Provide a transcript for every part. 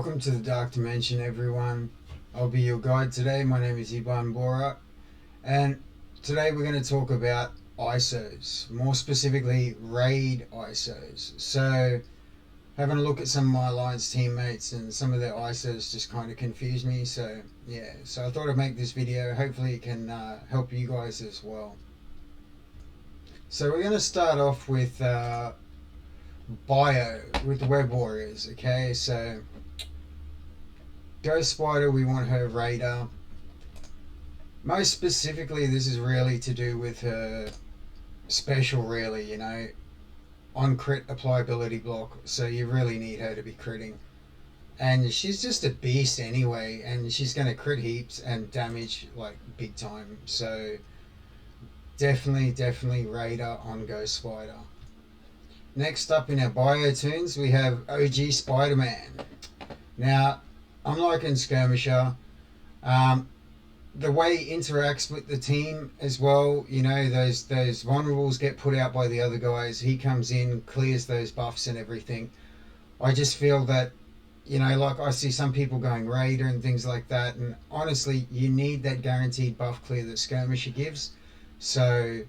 Welcome to the Dark Dimension, everyone. I'll be your guide today. My name is Iban Bora, and today we're going to talk about ISOs, more specifically raid ISOs. So, having a look at some of my Alliance teammates and some of their ISOs just kind of confused me. So I thought I'd make this video. Hopefully it can help you guys as well. So we're going to start off with bio with the Web Warriors. Okay, so Ghost Spider, we want her Raider. Most specifically, this is really to do with her special, really, you know, on crit apply ability block, so you really need her to be critting. And she's just a beast anyway, and she's going to crit heaps and damage like big time. So definitely Raider on Ghost Spider. Next up in our bio toons, we have OG Spider-Man. Now, unlike in Skirmisher, the way he interacts with the team as well, you know, those vulnerables get put out by the other guys. He comes in, clears those buffs and everything. I just feel that, you know, like I see some people going Raider and things like that, and honestly, you need that guaranteed buff clear that Skirmisher gives. So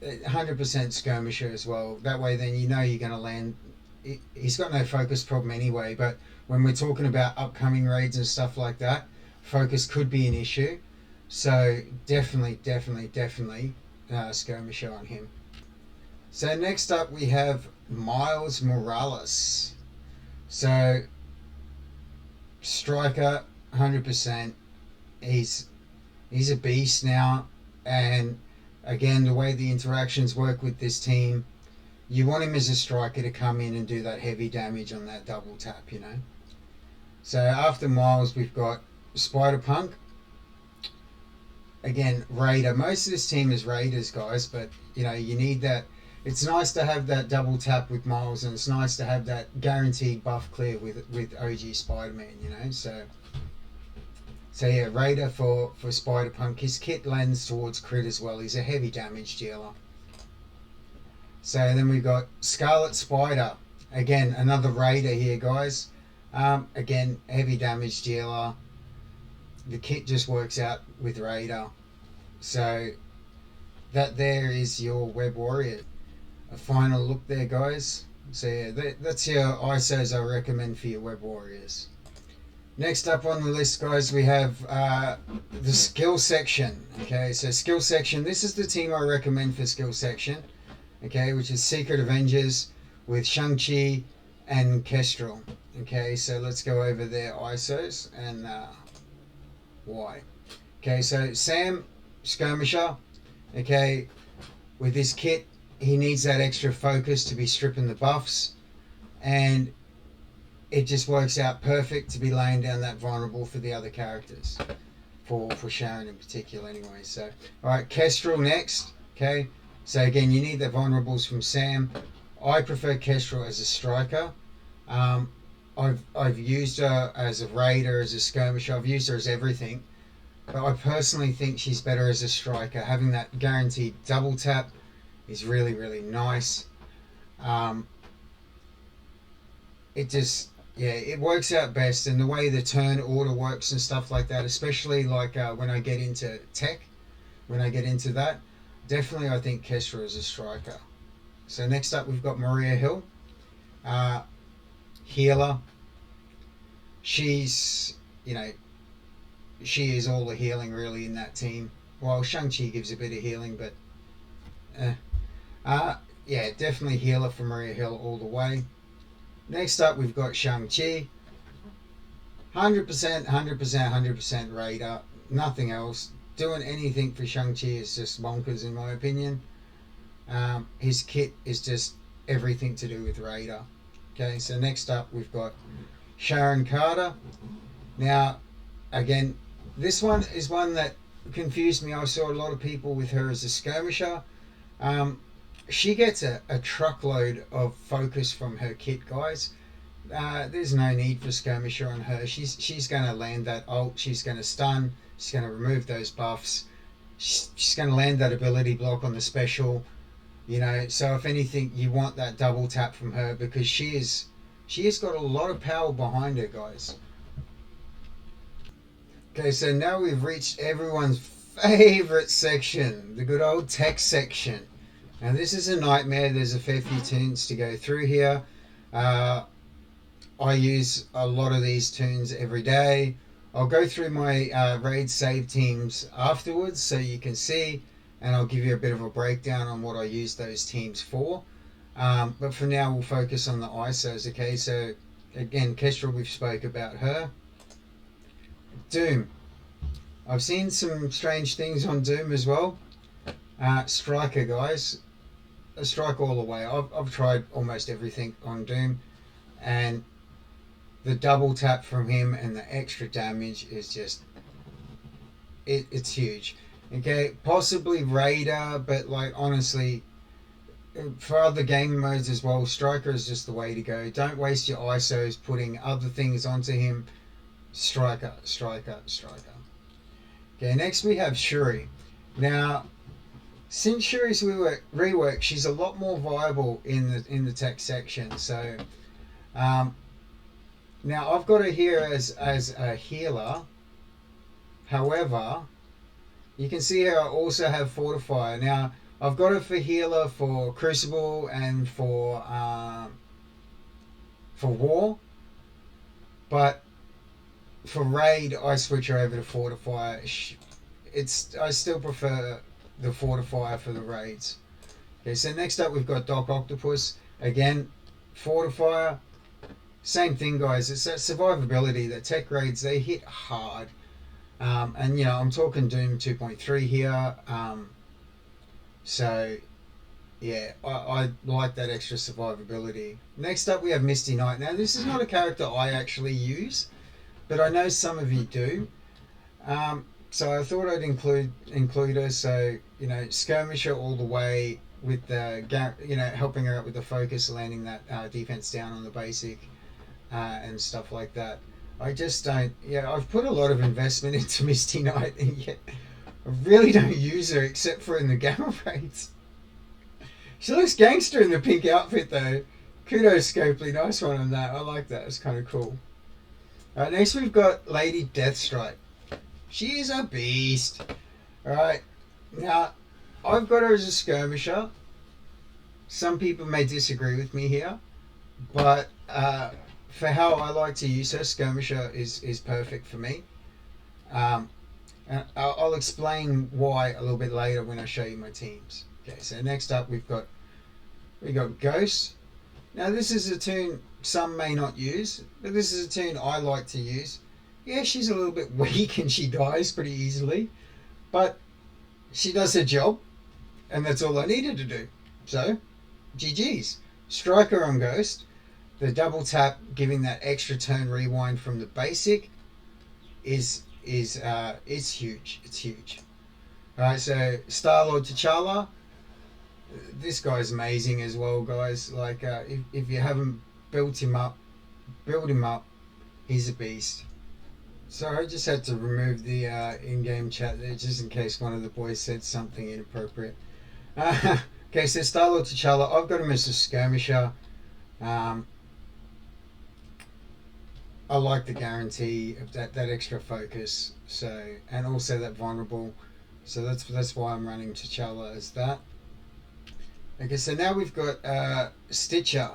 100% Skirmisher as well. That way then you know you're going to land. He's got no focus problem anyway, but when we're talking about upcoming raids and stuff like that, focus could be an issue. So definitely Skirmisher on him. So next up we have Miles Morales. So Striker, 100%. He's a beast now, and again, the way the interactions work with this team, you want him as a striker to come in and do that heavy damage on that double tap, you know. So after Miles, we've got Spider-Punk. Again, Raider. Most of this team is Raiders, guys, but, you know, you need that. It's nice to have that double tap with Miles, and it's nice to have that guaranteed buff clear with OG Spider-Man, you know. So yeah, Raider for Spider-Punk. His kit lends towards crit as well. He's a heavy damage dealer. So then we've got Scarlet Spider. Again, another Raider here, guys. Again, heavy damage dealer. The kit just works out with Raider. So that there is your Web Warrior. A final look there, guys. So yeah, that's your ISOs I recommend for your Web Warriors. Next up on the list, guys, we have the skill section. Okay, so skill section. This is the team I recommend for skill section. Okay, which is Secret Avengers with Shang-Chi and KESTREL. Okay, so let's go over their ISOs and why. Okay, so Sam, Skirmisher. Okay, with this kit, he needs that extra focus to be stripping the buffs, and it just works out perfect to be laying down that vulnerable for the other characters, for Sharon in particular anyway. So, alright, KESTREL next. Okay, so again, you need the vulnerables from Sam. I prefer KESTREL as a striker. I've used her as a Raider, as a Skirmisher. I've used her as everything, but I personally think she's better as a striker. Having that guaranteed double tap is really nice. It just, yeah, it works out best, and the way the turn order works and stuff like that, especially like when I get into tech, when I get into that, definitely I think KESTREL is a striker. So next up we've got Maria Hill, healer. She's, you know, she is all the healing really in that team. Well, Shang-Chi gives a bit of healing, but yeah, definitely healer for Maria Hill all the way. Next up, we've got Shang-Chi. 100% Raider. Nothing else. Doing anything for Shang-Chi is just bonkers in my opinion. His kit is just everything to do with Raider. Okay, so next up, we've got Sharon Carter. Now, again, this one is one that confused me. I saw a lot of people with her as a Skirmisher. She gets a truckload of focus from her kit, guys. There's no need for Skirmisher on her. She's going to land that ult. She's going to stun. She's going to remove those buffs. She's going to land that ability block on the special. You know, so if anything, you want that double tap from her, because she is She has got a lot of power behind her, guys. Okay, so now we've reached everyone's favorite section, the good old text section. Now this is a nightmare. There's a fair few toons to go through here. I use a lot of these toons every day. I'll go through my raid save teams afterwards so you can see, and I'll give you a bit of a breakdown on what I use those teams for. But for now we'll focus on the ISOs. Okay, so again, Kestrel, we've spoke about her. Doom. I've seen some strange things on Doom as well. Striker, guys. A strike all the way. I've tried almost everything on Doom, and the double tap from him and the extra damage is just it's huge. Okay, possibly Raider, but like honestly, for other game modes as well, Striker is just the way to go. Don't waste your ISOs putting other things onto him. Striker, Striker, Striker. Okay, next we have Shuri. Now, since Shuri's rework, she's a lot more viable in the tech section. So, now I've got her here as a healer. However, you can see here I also have Fortifier. Now, I've got her for healer for Crucible and for War, but for Raid I switch her over to Fortifier. I still prefer the Fortifier for the raids. Okay, so next up we've got OCTOPUS. Again, Fortifier. Same thing, guys. It's that survivability. The tech raids, they hit hard. And, you know, I'm talking Doom 2.3 here. So, yeah, I like that extra survivability. Next up, we have Misty Knight. Now, this is not a character I actually use, but I know some of you do. So I thought I'd include her. So, you know, skirmisher all the way with the, you know, helping her out with the focus, landing that defense down on the basic and stuff like that. I just don't, yeah, I've put a lot of investment into Misty Knight, and yet I really don't use her except for in the gamma raids. She looks gangster in the pink outfit though. Kudos, Scopely, nice one on that. I like that, it's kind of cool. Alright, next we've got Lady DEATHSTRIKE. She is a beast. Alright, now I've got her as a skirmisher. Some people may disagree with me here, but for how I like to use her, skirmisher is perfect for me. And I'll explain why a little bit later when I show you my teams. Okay, so next up we got Ghost. Now this is a toon some may not use, but this is a toon I like to use. Yeah, she's a little bit weak and she dies pretty easily, but she does her job, and that's all I needed to do. So, GG's. Striker on Ghost. The double tap, giving that extra turn rewind from the basic, is huge. It's huge. All right, so Star-Lord T'Challa. This guy's amazing as well, guys. Like, if you haven't built him up, build him up. He's a beast. Sorry, I just had to remove the in-game chat there, just in case one of the boys said something inappropriate. Okay, so Star-Lord T'Challa. I've got him as a skirmisher. I like the guarantee of that extra focus, so, and also that vulnerable, so that's why I'm running T'Challa as that. Okay, so now we've got Stitcher.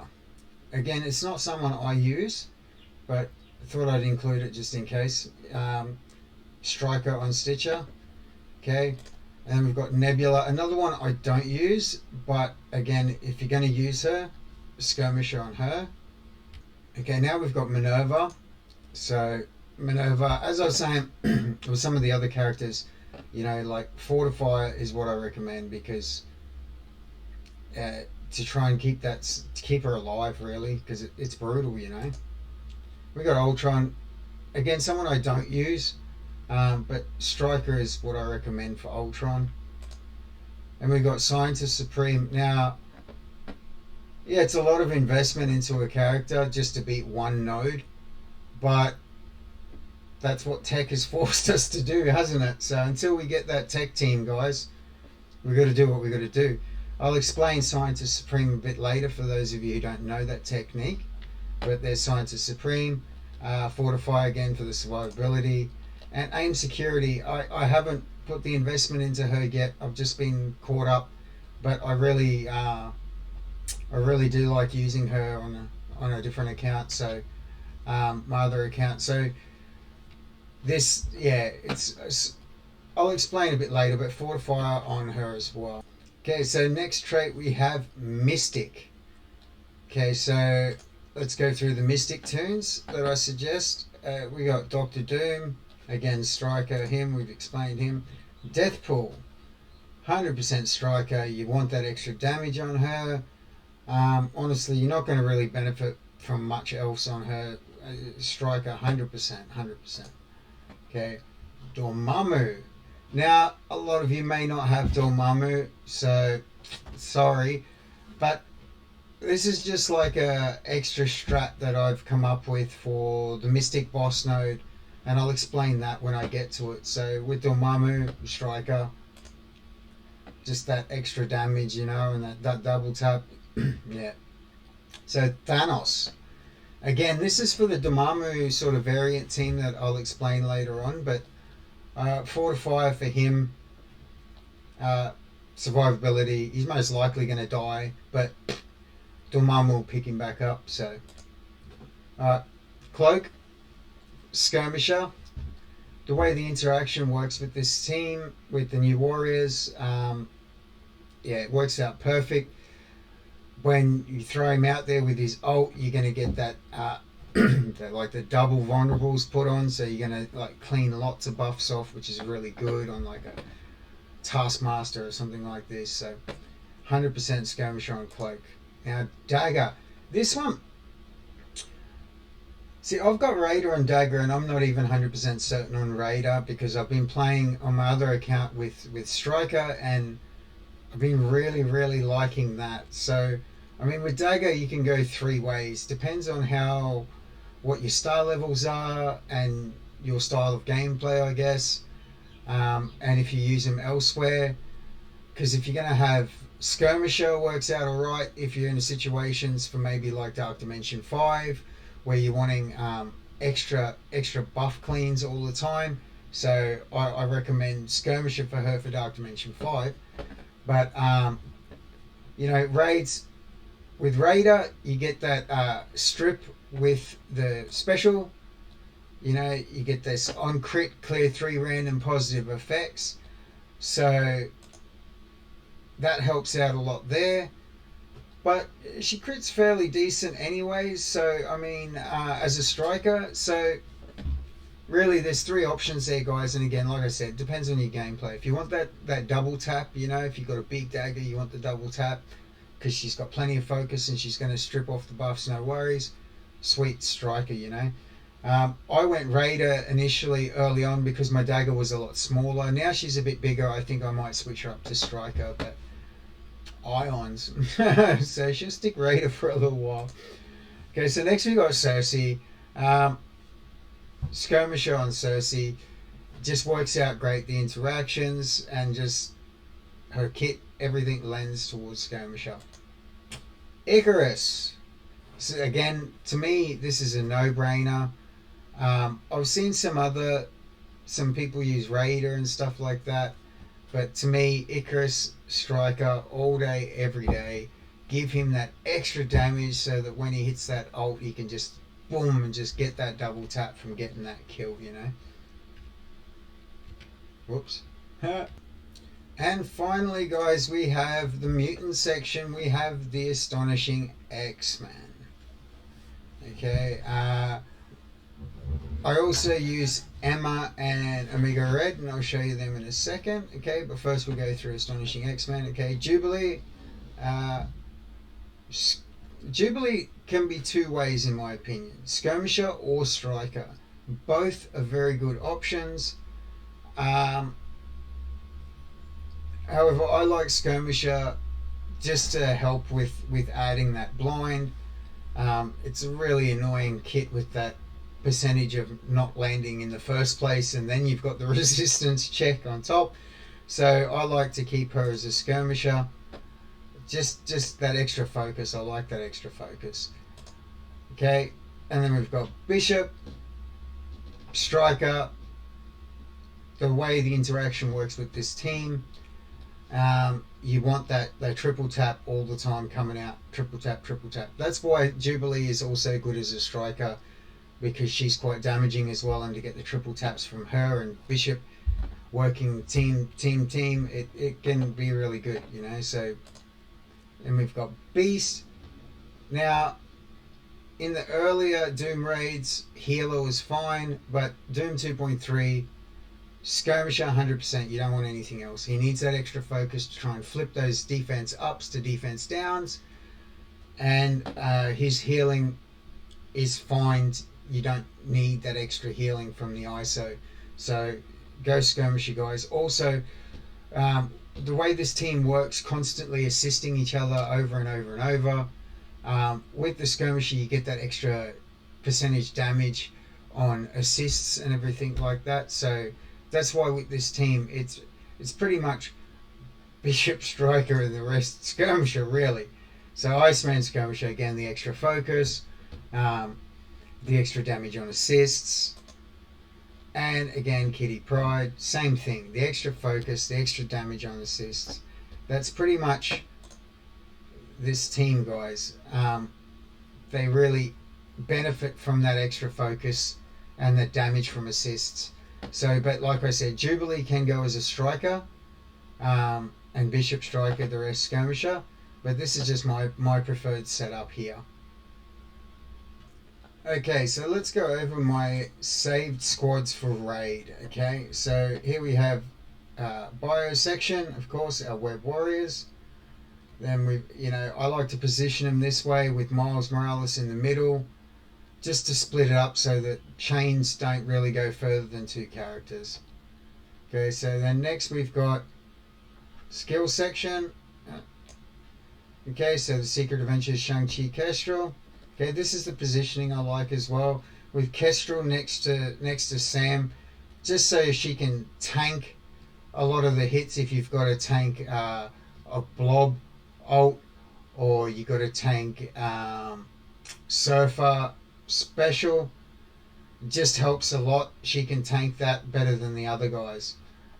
Again, it's not someone I use, but I thought I'd include it just in case. Striker on Stitcher. Okay, and then we've got Nebula, another one I don't use, but again, if you're going to use her, skirmisher on her. Okay, now we've got Minerva. So Minerva, as I was saying with some of the other characters, you know, like Fortifier is what I recommend, because to try and keep her alive, really, because it's brutal, you know. We got Ultron, again, someone I don't use, but Striker is what I recommend for Ultron. And we got Scientist Supreme. Now, yeah, it's a lot of investment into a character just to beat one node, but that's what tech has forced us to do, hasn't it? So until we get that tech team, guys, we've got to do what we've got to do. I'll explain Scientist Supreme a bit later for those of you who don't know that technique. but there's Scientist Supreme, Fortify again for the survivability, and Aim Security. I haven't put the investment into her yet. I've just been caught up, but I really do like using her on a different account. So my other account. So this, yeah, it's I'll explain a bit later, but Fortify on her as well. Okay, so next trait we have Mystic. Okay, so let's go through the Mystic toons that I suggest. We got Doctor Doom, again Striker, him, we've explained him. Deathpool, 100% Striker, you want that extra damage on her. Honestly, you're not going to really benefit from much else on her. Striker, 100%. Okay, Dormammu. Now, a lot of you may not have Dormammu, so sorry, but this is just like a extra strat that I've come up with for the Mystic boss node, and I'll explain that when I get to it. So with Dormammu, Striker, just that extra damage, you know, and that double tap. Yeah. So Thanos. Again, this is for the Dormammu sort of variant team that I'll explain later on, but Fortify for him, survivability, he's most likely going to die, but Dormammu will pick him back up. So Cloak, Skirmisher. The way the interaction works with this team, with the new warriors, yeah, it works out perfect. When you throw him out there with his ult, you're going to get that like the double vulnerables put on, so you're going to like clean lots of buffs off, which is really good on like a Taskmaster or something like this. So 100% Skirmisher on Cloak. Now Dagger, this one, see, I've got Raider and Dagger, and I'm not even 100% certain on Raider because I've been playing on my other account with Striker, and I've been really liking that. So I mean, with Dagger you can go three ways, depends on what your star levels are and your style of gameplay, I guess, and if you use them elsewhere. Because if you're going to have Skirmisher, works out alright if you're in situations for maybe like Dark Dimension 5 where you're wanting extra buff cleans all the time. So I recommend Skirmisher for her for Dark Dimension 5. But you know, raids with Raider, you get that strip with the special. You know, you get this on crit, clear 3 random positive effects. So that helps out a lot there. But she crits fairly decent anyways. So I mean, as a Striker, so really there's 3 options there, guys. And again, like I said, depends on your gameplay. If you want that double tap, you know, if you've got a big dagger, you want the double tap because she's got plenty of focus and she's going to strip off the buffs, no worries. Sweet Striker, you know. I went Raider initially early on because my dagger was a lot smaller. Now she's a bit bigger. I think I might switch her up to Striker, but ions. So she'll stick Raider for a little while. Okay, so next we got Cersei. Skirmisher on Cersei just works out great. The interactions and just her kit, everything lends towards Skirmisher. Icarus. So again, to me, this is a no-brainer. I've seen some people use Raider and stuff like that, but to me, Icarus, Striker, all day, every day. Give him that extra damage so that when he hits that ult, he can just boom and just get that double tap from getting that kill, you know. Whoops. And finally, guys, we have the mutant section. We have the astonishing X-Man. Okay, I also use Emma and Omega Red, and I'll show you them in a second. Okay, but first we'll go through Astonishing X-Men. Okay, Jubilee. Jubilee can be 2 ways in my opinion, Skirmisher or Striker. Both are very good options. However, I like Skirmisher just to help with adding that blind. It's a really annoying kit with that percentage of not landing in the first place, and then you've got the resistance check on top. So I like to keep her as a Skirmisher. Just that extra focus. I like that extra focus. Okay, and then we've got Bishop, Striker. The way the interaction works with this team, you want that triple tap all the time coming out. Triple tap, triple tap. That's why Jubilee is also good as a striker, because she's quite damaging as well, and to get the triple taps from her and Bishop working team, it can be really good, you know. So, and we've got Beast. Now, in the earlier Doom raids, Healer was fine, but Doom 2.3, Skirmisher 100%, you don't want anything else. He needs that extra focus to try and flip those defense ups to defense downs, and his healing is fine. You don't need that extra healing from the ISO. So go Skirmisher, guys. Also, the way this team works, constantly assisting each other over and over and over. With the Skirmisher, you get that extra percentage damage on assists and everything like that. So that's why with this team, it's pretty much Bishop, Striker, and the rest Skirmisher, really. So ICEMAN, Skirmisher, again, the extra focus, the extra damage on assists, and again, Kitty Pride, same thing, the extra focus, the extra damage on assists. That's pretty much this team, guys. They really benefit from that extra focus and the damage from assists. So, but like I said, Jubilee can go as a striker, and Bishop, Striker, the rest Skirmisher, but this is just my preferred setup here. Okay, so let's go over my saved squads for raid. Okay, so here we have bio section, of course, our web warriors. Then we, I like to position them this way with Miles Morales in the middle, just to split it up so that chains don't really go further than 2 characters. Okay, so then next we've got skill section. Okay, so the Secret Adventures Shang-Chi Kestrel. Okay, this is the positioning I like as well, with Kestrel next to Sam, just so she can tank a lot of the hits. If you've got to tank a blob ult, or you got to tank Surfer special, just helps a lot. She can tank that better than the other guys.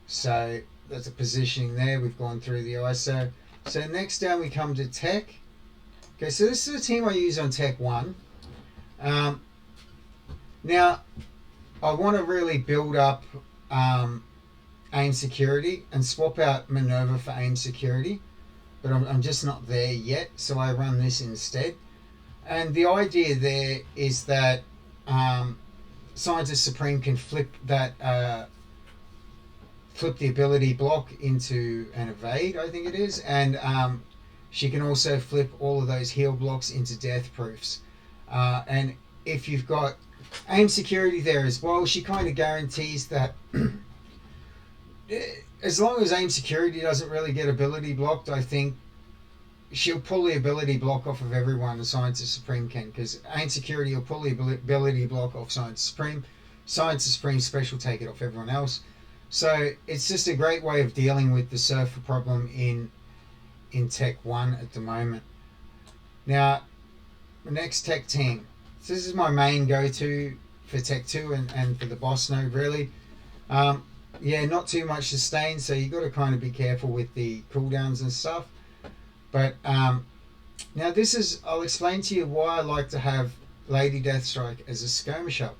So that's a positioning there. We've gone through the ISO. So next down we come to tech. Okay, so this is the team I use on Tech 1. Now, I want to really build up aim security and swap out Minerva for aim security, but I'm just not there yet, so I run this instead. And the idea there is that Scientist Supreme can flip that flip the ability block into an evade, I think it is, and she can also flip all of those heal blocks into death proofs. And if you've got aim security there as well, she kind of guarantees that as long as aim security doesn't really get ability blocked, I think she'll pull the ability block off of everyone the Scientist Supreme can, because aim security will pull the ability block off Scientist Supreme. Scientist Supreme special take it off everyone else. So it's just a great way of dealing with the Surfer problem in Tech 1 at the moment. Now, the next Tech team. So this is my main go-to for Tech 2 and for the boss node, really. Yeah, not too much sustain, so you got to kind of be careful with the cooldowns and stuff. But now this is, I'll explain to you why I like to have Lady Deathstrike as a skirmisher.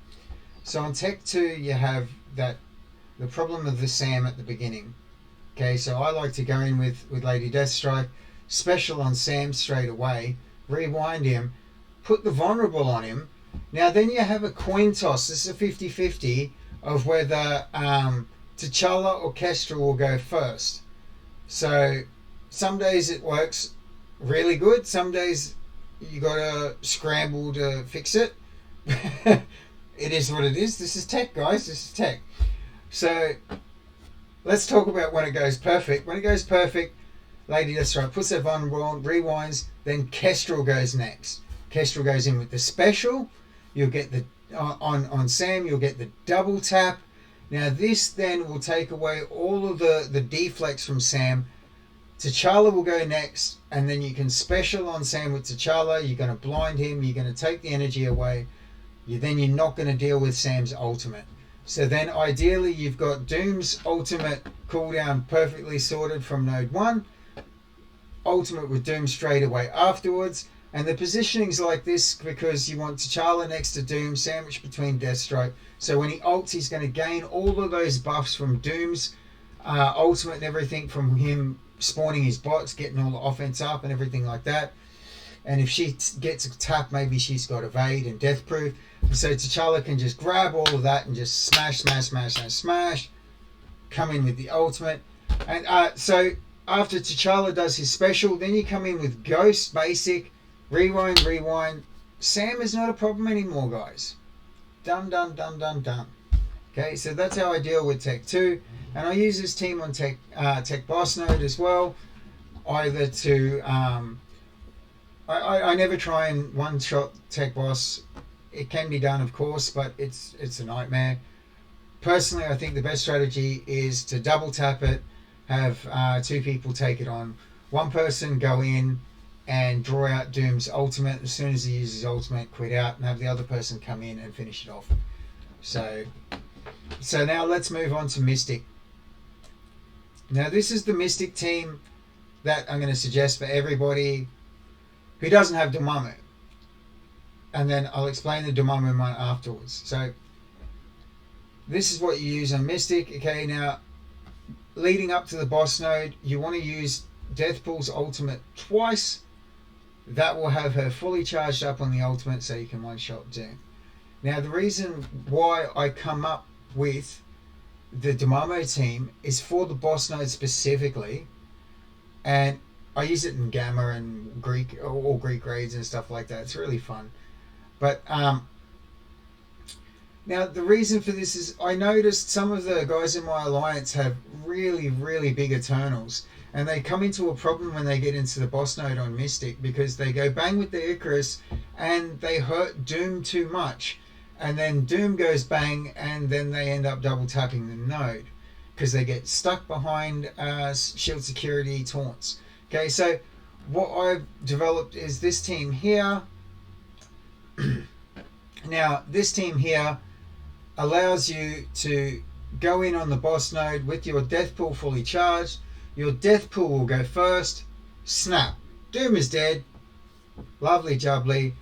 So on Tech 2, you have the problem of the Sam at the beginning. Okay, so I like to go in with Lady Deathstrike, special on Sam straight away, rewind him, put the vulnerable on him. Now then you have a coin toss. This is a 50-50 of whether T'Challa or Kestrel will go first. So some days it works really good. Some days you gotta scramble to fix it. It is what it is. This is tech, guys. This is tech. So let's talk about when it goes perfect. When it goes perfect, Lady Deathstrike puts that vulnerable on, rewinds, then Kestrel goes next. Kestrel goes in with the special. You'll get the on Sam, you'll get the double tap. Now this then will take away all of the deflects from Sam T'Challa will go next, and then you can special on Sam with T'Challa. You're going to blind him. You're going to take the energy away. Then you're not going to deal with Sam's ultimate. So then ideally you've got Doom's ultimate cooldown perfectly sorted from node 1. Ultimate with Doom straight away afterwards. And the positioning's like this because you want T'Challa next to Doom, sandwiched between Deathstrike. So when he ults, he's going to gain all of those buffs from Doom's ultimate and everything, from him spawning his bots, getting all the offense up and everything like that. And if she gets a tap, maybe she's got evade and death proof. So T'Challa can just grab all of that and just smash, smash, smash, smash, smash. Come in with the ultimate. And so after T'Challa does his special, then you come in with Ghost, basic, rewind, rewind. Sam is not a problem anymore, guys. Done, done, done, done, done. Okay, so that's how I deal with Tech 2. And I use this team on Tech Boss Node as well. Either to... I never try and one-shot Tech Boss. It can be done, of course, but it's a nightmare. Personally, I think the best strategy is to double tap it, have 2 people take it on. One person go in and draw out Doom's ultimate. As soon as he uses his ultimate, quit out, and have the other person come in and finish it off. So now let's move on to Mystic. Now this is the Mystic team that I'm going to suggest for everybody who doesn't have Dormammu. And then I'll explain the Dormammu one afterwards. So this is what you use on Mystic. Okay, now leading up to the boss node, you want to use Deathpool's ultimate twice. That will have her fully charged up on the ultimate, so you can one-shot Doom. Now the reason why I come up with the Dormammu team is for the boss node specifically, and I use it in Gamma and Greek, all Greek raids and stuff like that. It's really fun. But now the reason for this is I noticed some of the guys in my alliance have really, really big Eternals, and they come into a problem when they get into the boss node on Mystic, because they go bang with the Icarus and they hurt Doom too much, and then Doom goes bang, and then they end up double tapping the node because they get stuck behind shield security taunts. Okay, so what I've developed is this team here. Now this team here allows you to go in on the boss node with your death pool fully charged. Your death pool will go first. Snap. Doom is dead. Lovely jubbly.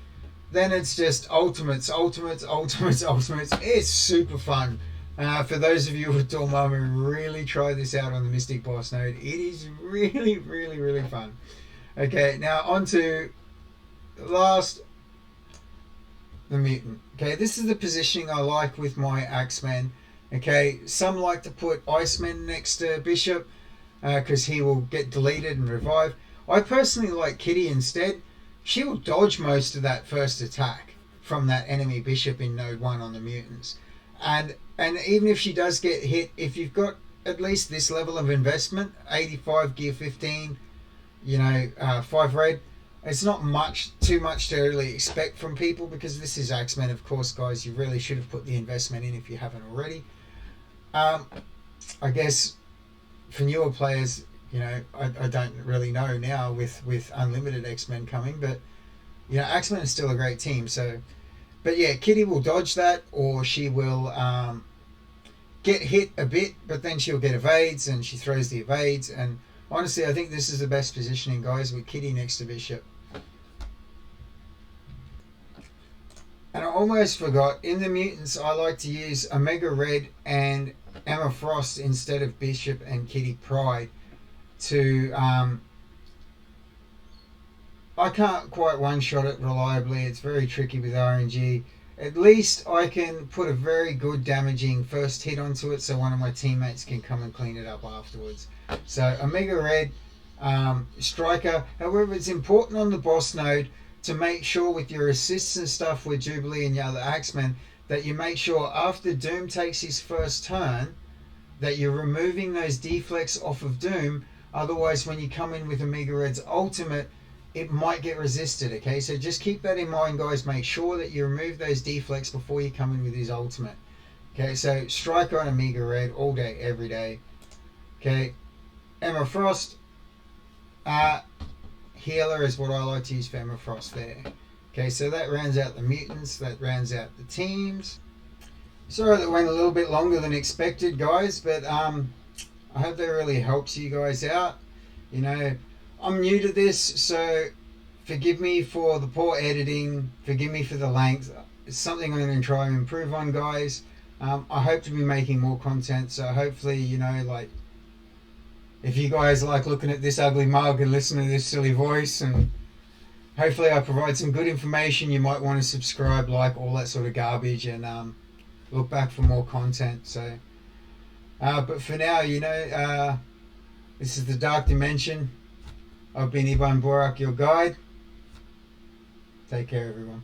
Then it's just ultimates, ultimates, ultimates, ultimates. It's super fun. For those of you with Dormammu, really try this out on the Mystic boss node. It is really, really, really fun. Okay, now on to last, the mutant. Okay, this is the positioning I like with my Axeman. Okay, some like to put Iceman next to Bishop because he will get deleted and revive. I personally like Kitty instead. She will dodge most of that first attack from that enemy Bishop in node 1 on the mutants. And even if she does get hit, if you've got at least this level of investment, 85 gear 15, you know, 5 red, it's not too much to really expect from people, because this is Axeman. Of course, guys, you really should have put the investment in if you haven't already. I guess for newer players, you know, I don't really know now with unlimited X-Men coming, but you know, Axeman is still a great team. So, but yeah, Kitty will dodge that, or she will get hit a bit, but then she'll get evades, and she throws the evades. And honestly, I think this is the best positioning, guys, with Kitty next to Bishop. And I almost forgot, in the mutants, I like to use Omega Red and Emma Frost instead of Bishop and Kitty Pryde to I can't quite one-shot it reliably. It's very tricky with RNG. At least I can put a very good damaging first hit onto it, so one of my teammates can come and clean it up afterwards. So Omega Red, Striker. However, it's important on the boss node to make sure with your assists and stuff with Jubilee and the other Axemen that you make sure after Doom takes his first turn that you're removing those deflects off of Doom. Otherwise, when you come in with Omega Red's ultimate, it might get resisted. Okay, so just keep that in mind, guys. Make sure that you remove those deflects before you come in with his ultimate. Okay, so Striker on Omega Red all day, every day. Okay, Emma Frost. Healer is what I like to use for Emifrost there. Okay, so that rounds out the mutants, that rounds out the teams. Sorry that went a little bit longer than expected, guys, but I hope that really helps you guys out. You know, I'm new to this, so forgive me for the poor editing, forgive me for the length. It's something I'm going to try and improve on, guys. I hope to be making more content, so hopefully, you know, like, if you guys like looking at this ugly mug and listening to this silly voice, and hopefully I provide some good information, you might want to subscribe, like, all that sort of garbage, and look back for more content. So, but for now, you know, this is the Dark Dimension. I've been Ivan Borak, your guide. Take care, everyone.